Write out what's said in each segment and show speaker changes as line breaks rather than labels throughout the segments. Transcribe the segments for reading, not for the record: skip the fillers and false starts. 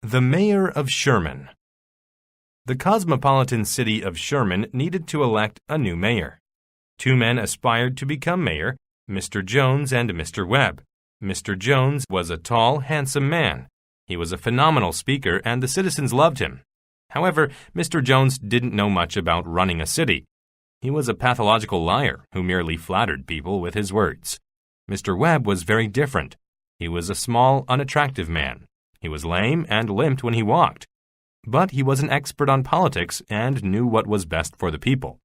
The mayor of Sherman. The cosmopolitan city of Sherman needed to elect a new mayor. Two men aspired to become mayor, Mr. Jones and Mr. Webb. Mr. Jones was a tall, handsome man. He was a phenomenal speaker and the citizens loved him. However, Mr. Jones didn't know much about running a city. He was a pathological liar who merely flattered people with his words. Mr. Webb was very different. He was a small, unattractive man. He was lame and limped when he walked. But he was an expert on politics and knew what was best for the people.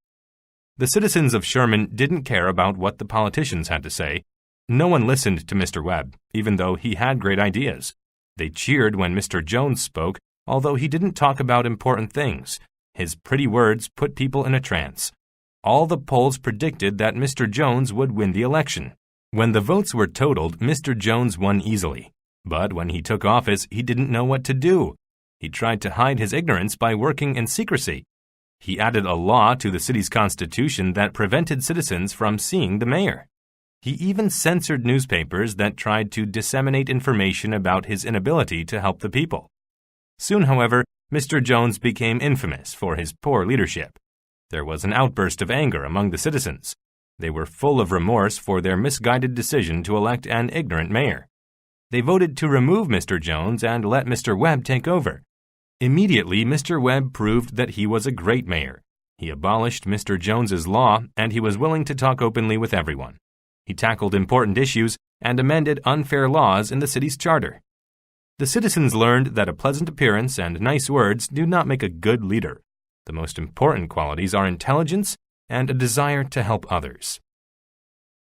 The citizens of Sherman didn't care about what the politicians had to say. No one listened to Mr. Webb, even though he had great ideas. They cheered when Mr. Jones spoke, although he didn't talk about important things. His pretty words put people in a trance. All the polls predicted that Mr. Jones would win the election. When the votes were totaled, Mr. Jones won easily. But when he took office, he didn't know what to do. He tried to hide his ignorance by working in secrecy. He added a law to the city's constitution that prevented citizens from seeing the mayor. He even censored newspapers that tried to disseminate information about his inability to help the people. Soon, however, Mr. Jones became infamous for his poor leadership. There was an outburst of anger among the citizens. They were full of remorse for their misguided decision to elect an ignorant mayor. They voted to remove Mr. Jones and let Mr. Webb take over. Immediately, Mr. Webb proved that he was a great mayor. He abolished Mr. Jones's law, and he was willing to talk openly with everyone. He tackled important issues and amended unfair laws in the city's charter. The citizens learned that a pleasant appearance and nice words do not make a good leader. The most important qualities are intelligence and a desire to help others.